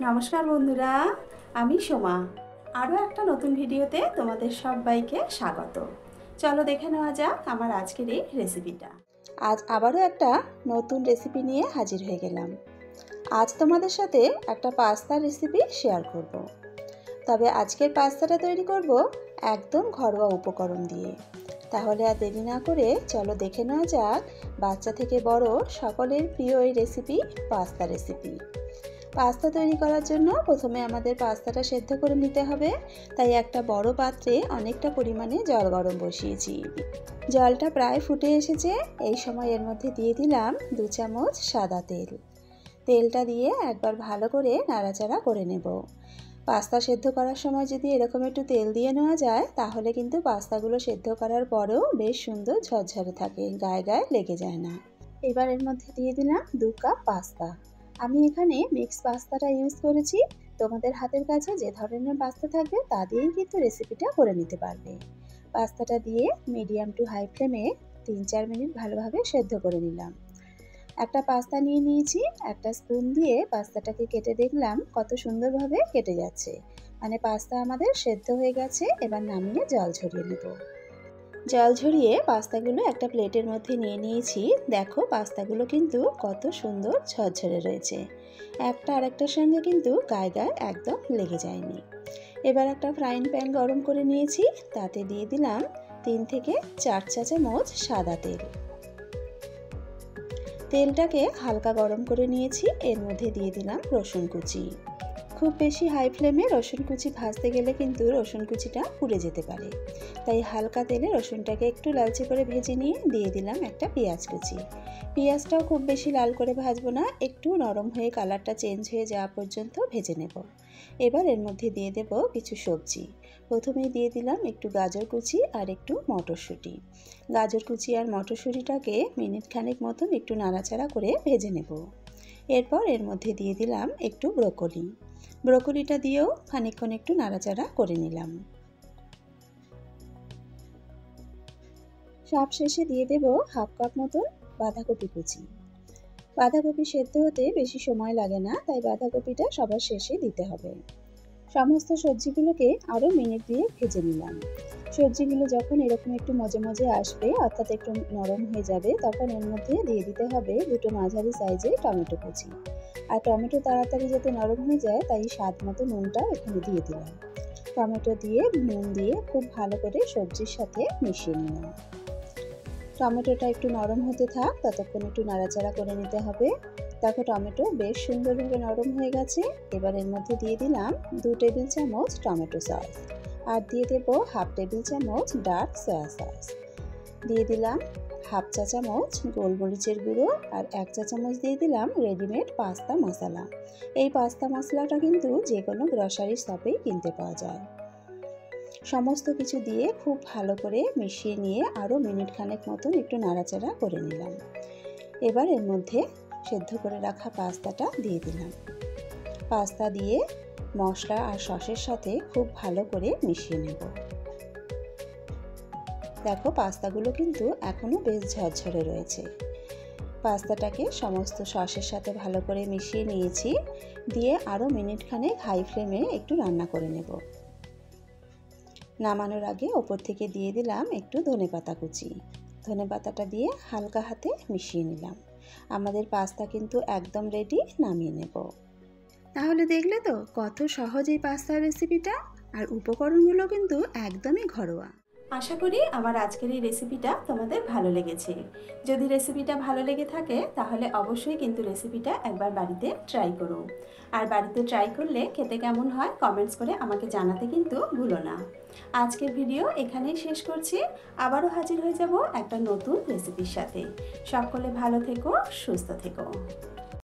নমস্কার বন্ধুরা, আমি সোমা। আরও একটা নতুন ভিডিওতে তোমাদের সবাইকে স্বাগত। চলো দেখে নেওয়া যাক আমার আজকের এই রেসিপিটা। আজ আবারও একটা নতুন রেসিপি নিয়ে হাজির হয়ে গেলাম। আজ তোমাদের সাথে একটা পাস্তার রেসিপি শেয়ার করব। তবে আজকের পাস্তাটা তৈরি করব একদম ঘরোয়া উপকরণ দিয়ে। তাহলে আর দেরি না করে চলো দেখে নেওয়া যাক বাচ্চা থেকে বড় সকলের প্রিয় এই রেসিপি, পাস্তা রেসিপি। পাস্তা তৈরি করার জন্য প্রথমে আমাদের পাস্তাটা সেদ্ধ করে নিতে হবে। তাই একটা বড় পাত্রে অনেকটা পরিমাণে জল গরম বসিয়েছি। জলটা প্রায় ফুটে এসেছে। এই সময় এর মধ্যে দিয়ে দিলাম 2 চামচ সাদা তেল। তেলটা দিয়ে একবার ভালো করে নাড়াচাড়া করে নেব। পাস্তা সেদ্ধ করার সময় যদি এরকম একটু তেল দিয়ে নেওয়া যায় তাহলে কিন্তু পাস্তাগুলো সেদ্ধ করার পরেও বেশ সুন্দর ঝরঝরে থাকে, গায়ে গায়ে লেগে যায় না। এবার এর মধ্যে দিয়ে দিলাম 2 কাপ পাস্তা। আমি এখানে মিক্স পাস্তাটা ইউজ করেছি। তোমাদের হাতের কাছে যে ধরনের পাস্তা থাকবে তা দিয়েই কিন্তু রেসিপিটা করে নিতে পারবে। পাস্তাটা দিয়ে মিডিয়াম টু হাই ফ্লেমে 3-4 মিনিট ভালোভাবে সেদ্ধ করে নিলাম। একটা পাস্তা নিয়ে নিয়েছি। একটা স্পুন দিয়ে পাস্তাটাকে কেটে দেখলাম কত সুন্দরভাবে কেটে যাচ্ছে। মানে পাস্তা আমাদের সেদ্ধ হয়ে গেছে। এবার নামিয়ে জল ঝরিয়ে নেব। জল ঝরিয়ে পাস্তাগুলো একটা প্লেটের মধ্যে নিয়ে নিয়েছি। দেখো পাস্তাগুলো কিন্তু কত সুন্দর ঝরঝরে রয়েছে। একটা আরেকটার সঙ্গে কিন্তু গায়ে গায়ে একদম লেগে যায়নি। এবার একটা ফ্রাইং প্যান গরম করে নিয়েছি। তাতে দিয়ে দিলাম 3 থেকে 4 চা চামচ সাদা তেল। তেলটাকে হালকা গরম করে নিয়েছি। এর মধ্যে দিয়ে দিলাম রসুন কুচি। খুব বেশি হাই ফ্লেমে রসুন কুচি ভাজতে গেলে কিন্তু রসুন কুচিটা পুড়ে যেতে পারে। তাই হালকা তেলে রসুনটাকে একটু লালচে করে ভেজে নিয়ে দিয়ে দিলাম একটা পেঁয়াজ কুচি। পেঁয়াজটাও খুব বেশি লাল করে ভাজবো না, একটু নরম হয়ে কালারটা চেঞ্জ হয়ে যাওয়া পর্যন্ত ভেজে নেব। এবার এর মধ্যে দিয়ে দেব কিছু সবজি। প্রথমেই দিয়ে দিলাম একটু গাজর কুচি আর একটু মটরশুঁটি। গাজর কুচি আর মটরশুঁটিটাকে মিনিট খানেক মতন একটু নাড়াচাড়া করে ভেজে নেব। এরপর এর মধ্যে দিয়ে দিলাম একটু ব্রোকলি। ব্রোকলিটা দিয়েও খানিকক্ষণ একটু নাড়াচাড়া করে নিলাম। সবশেষে দিয়ে দেব হাফ কাপ মতন বাঁধাকপি কুচি। বাঁধাকপি সেদ্ধ হতে বেশি সময় লাগে না, তাই বাঁধাকপিটা সবার শেষে দিতে হবে। সমস্ত সবজিগুলোকে আরও মিনিট দিয়ে ভেজে নিলাম। সবজিগুলো যখন এরকম একটু মজে মজে আসবে, অর্থাৎ একটু নরম হয়ে যাবে, তখন এর মধ্যে দিয়ে দিতে হবে 2টো মাঝারি সাইজের টমেটো কুচি। আর টমেটো তাড়াতাড়ি যাতে নরম হয়ে যায় তাই স্বাদ মতো নুনটা এখানে দিয়ে দিলাম। টমেটো দিয়ে নুন দিয়ে খুব ভালো করে সবজির সাথে মিশিয়ে নিলাম। টমেটোটা একটু নরম হতে থাক, ততক্ষণ একটু নাড়াচাড়া করে নিতে হবে। দেখো টমেটো বেশ সুন্দরভাবে নরম হয়ে গেছে। এবার এর মধ্যে দিয়ে দিলাম 2 টেবিল চামচ টমেটো সস। আর দিয়ে দেব হাফ টেবিল চামচ ডার্ক সয়া সস। দিয়ে দিলাম হাফ চা চামচ গোলমরিচের গুঁড়ো আর 1 চা চামচ দিয়ে দিলাম রেডিমেড পাস্তা মশলা। এই পাস্তা মশলাটা কিন্তু যে কোনো গ্রসারি শপেই কিনতে পাওয়া যায়। সমস্ত কিছু দিয়ে খুব ভালো করে মিশিয়ে নিয়ে আরও মিনিট খানেক মতন একটু নাড়াচাড়া করে নিলাম। এবার এর মধ্যে সেদ্ধ করে রাখা পাস্তাটা দিয়ে দিলাম। পাস্তা দিয়ে মশলা আর সসের সাথে খুব ভালো করে মিশিয়ে নেব। দেখো পাস্তাগুলো কিন্তু এখনও বেশ ঝরঝরে রয়েছে। পাস্তাটাকে সমস্ত সসের সাথে ভালো করে মিশিয়ে নিয়েছি। দিয়ে আরও মিনিট খানেক হাই ফ্লেমে একটু রান্না করে নেব। নামানোর আগে ওপর থেকে দিয়ে দিলাম একটু ধনেপাতা কুচি। ধনেপাতাটা দিয়ে হালকা হাতে মিশিয়ে নিলাম। আমাদের পাস্তা কিন্তু একদম রেডি, নামিয়ে নেব। তাহলে দেখলে তো কত সহজ এই পাস্তার রেসিপিটা, আর উপকরণগুলো কিন্তু একদমই ঘরোয়া। আশা করি আমার আজকের এই রেসিপিটা তোমাদের ভালো লেগেছে। যদি রেসিপিটা ভালো লেগে থাকে তাহলে অবশ্যই কিন্তু রেসিপিটা একবার বাড়িতে ট্রাই করো। আর বাড়িতে ট্রাই করলে খেতে কেমন হয় কমেন্টস করে আমাকে জানাতে কিন্তু ভুলো না। আজকের ভিডিও এখানেই শেষ করছি। আবারও হাজির হয়ে যাব একটা নতুন রেসিপির সাথে। সকলে ভালো থেকো, সুস্থ থেকো।